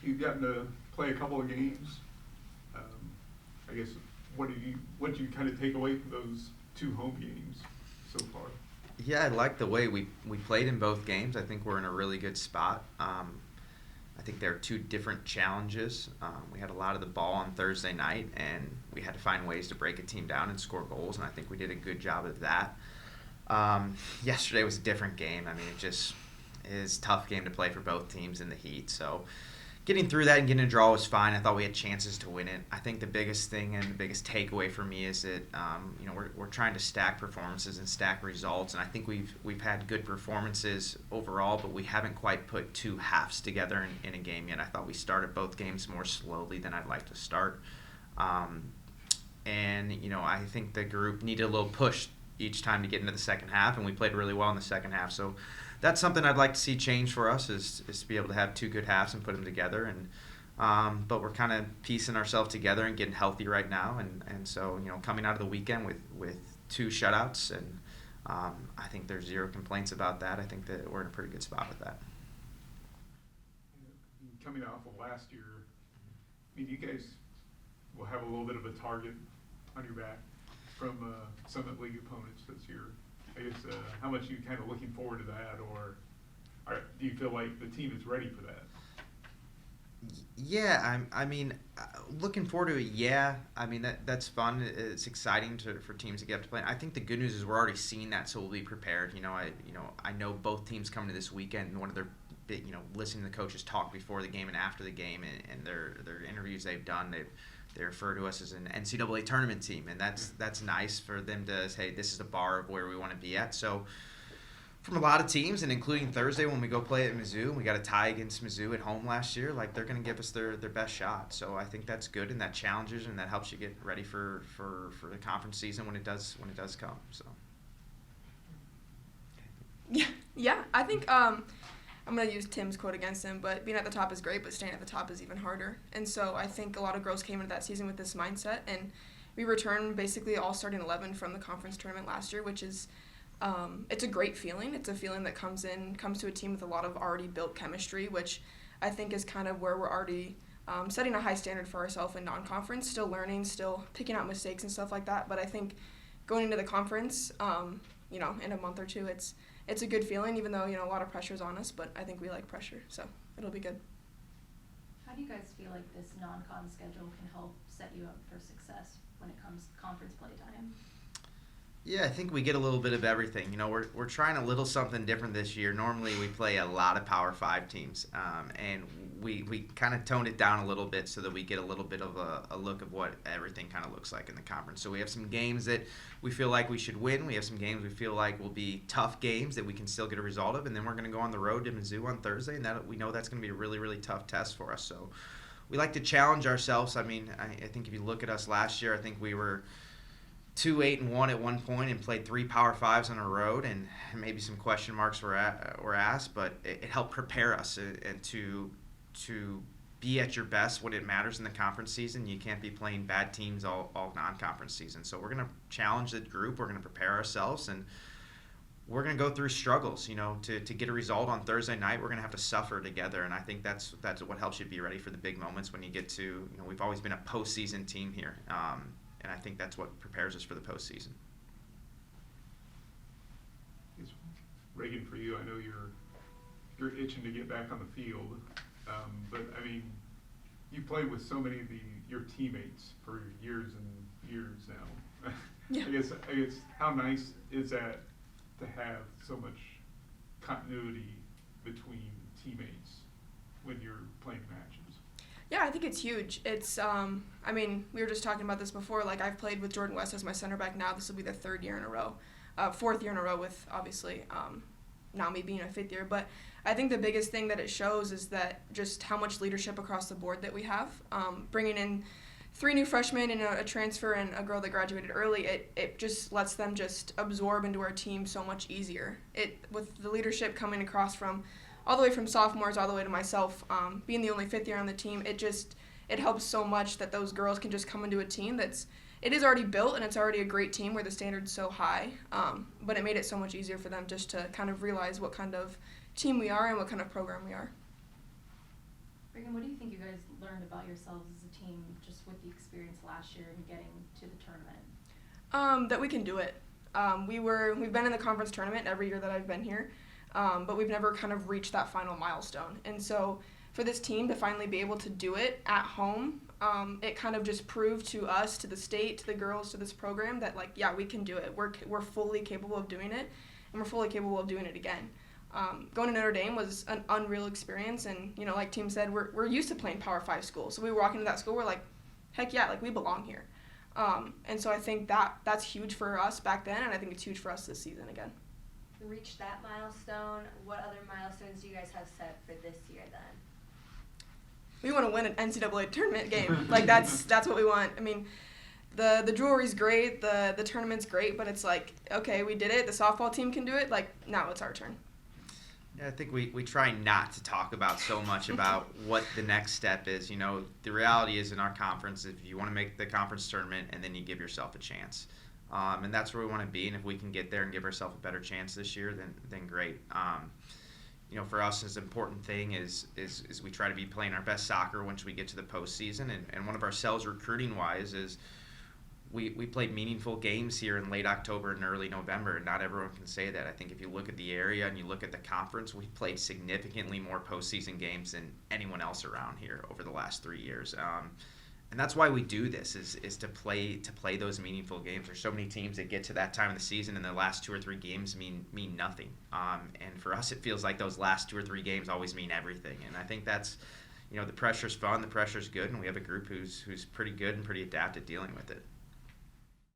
You've gotten to play a couple of games. I guess what did you kind of take away from those two home games so far? Yeah, I like the way we played in both games. I think we're in a really good spot. I think there are two different challenges. We had a lot of the ball on Thursday night, and we had to find ways to break a team down and score goals, and I think we did a good job of that. Yesterday was a different game. I mean, it just is a tough game to play for both teams in the heat. So getting through that and getting a draw was fine. I thought we had chances to win it. I think the biggest thing and the biggest takeaway for me is that we're trying to stack performances and stack results, and I think we've had good performances overall, but we haven't quite put two halves together in a game yet. I thought we started both games more slowly than I'd like to start, and I think the group needed a little push each time to get into the second half, and we played really well in the second half. So that's something I'd like to see change for us is to be able to have two good halves and put them together. And but we're kind of piecing ourselves together and getting healthy right now. And so coming out of the weekend with two shutouts, and I think there's zero complaints about that. I think that we're in a pretty good spot with that. Coming off of last year, I mean, you guys will have a little bit of a target on your back from Summit League opponents this year. I guess how much are you kind of looking forward to that, or do you feel like the team is ready for that? Yeah, I mean, looking forward to it. Yeah, I mean that's fun. It's exciting for teams to get up to play. I think the good news is we're already seeing that, so we'll be prepared. I know both teams coming to this weekend. And one of their big, listening to the coaches talk before the game and after the game, and their interviews they've done, they refer to us as an NCAA tournament team, and that's nice for them to say this is the bar of where we want to be at. So from a lot of teams, and including Thursday when we go play at Mizzou, we got a tie against Mizzou at home last year. Like they're going to give us their best shot. So I think that's good, and that challenges and that helps you get ready for the conference season when it does come. So Yeah. I think I'm going to use Tim's quote against him, but being at the top is great, but staying at the top is even harder. And so I think a lot of girls came into that season with this mindset, and we returned basically all starting 11 from the conference tournament last year, which is it's a great feeling. It's a feeling that comes to a team with a lot of already built chemistry, which I think is kind of where we're already setting a high standard for ourselves in non-conference, still learning, still picking out mistakes and stuff like that. But I think going into the conference, in a month or two, it's a good feeling, even though, a lot of pressure's on us, but I think we like pressure, so it'll be good. How do you guys feel like this non-con schedule can help set you up for success when it comes to conference play time? yeah, I think we get a little bit of everything. We're trying a little something different this year. Normally we play a lot of Power 5 teams, and we kind of toned it down a little bit so that we get a little bit of a look of what everything kind of looks like in the conference. So we have some games that we feel like we should win. We have some games we feel like will be tough games that we can still get a result of, and then we're going to go on the road to Mizzou on Thursday, and we know that's going to be a really, really tough test for us. So we like to challenge ourselves. I mean, I think if you look at us last year, I think we were 2-8-1 at one point and played 3 Power 5s on a road, and maybe some question marks were asked, but it helped prepare us and to be at your best when it matters in the conference season. You can't be playing bad teams all non-conference season. So we're going to challenge the group. We're going to prepare ourselves, and we're going to go through struggles. To get a result on Thursday night, we're going to have to suffer together, and I think that's what helps you be ready for the big moments when you get to. We've always been a postseason team here. And I think that's what prepares us for the postseason. Regan, for you, I know you're itching to get back on the field, but I mean, you played with so many of your teammates for years and years now. Yeah. I guess how nice is that to have so much continuity between teammates when you're playing matches? Yeah, I think it's huge. It's, we were just talking about this before. Like, I've played with Jordan West as my center back now. This will be the 4th year in a row with, obviously, now me being a 5th year. But I think the biggest thing that it shows is that just how much leadership across the board that we have. Bringing in 3 new freshmen and a transfer and a girl that graduated early, it just lets them just absorb into our team so much easier. With the leadership coming across from all the way from sophomores all the way to myself, being the only 5th year on the team, it helps so much that those girls can just come into a team it is already built and it's already a great team where the standard's so high, but it made it so much easier for them just to kind of realize what kind of team we are and what kind of program we are. Regan, what do you think you guys learned about yourselves as a team just with the experience last year and getting to the tournament? That we can do it. We've been in the conference tournament every year that I've been here, but we've never kind of reached that final milestone. And so for this team to finally be able to do it at home, it kind of just proved to us, to the state, to the girls, to this program that, like, yeah, we can do it. We're fully capable of doing it, and we're fully capable of doing it again. Going to Notre Dame was an unreal experience, and, you know, like Team said, we're used to playing Power 5 schools. So we were walking to that school, we're like, heck yeah, like, we belong here. And so I think that's huge for us back then, and I think it's huge for us this season again. Reach that milestone. What other milestones do you guys have set for this year then? We want to win an NCAA tournament game. Like, that's what we want. I mean, the jewelry's great, the tournament's great, but it's like, okay, we did it. The softball team can do it. Like, now it's our turn. Yeah, I think we try not to talk about so much about what the next step is. You know, the reality is in our conference, if you want to make the conference tournament, and then you give yourself a chance. And that's where we want to be. And if we can get there and give ourselves a better chance this year, then great. You know, for us, an important thing is we try to be playing our best soccer once we get to the postseason. And one of our sells recruiting-wise is we played meaningful games here in late October and early November, and not everyone can say that. I think if you look at the area and you look at the conference, we played significantly more postseason games than anyone else around here over the last 3 years. And that's why we do this, is to play those meaningful games. There's so many teams that get to that time of the season and the last 2 or 3 games mean nothing. And for us, it feels like those last 2 or 3 games always mean everything. And I think that's, you know, the pressure's fun, the pressure's good, and we have a group who's pretty good and pretty adept at dealing with it.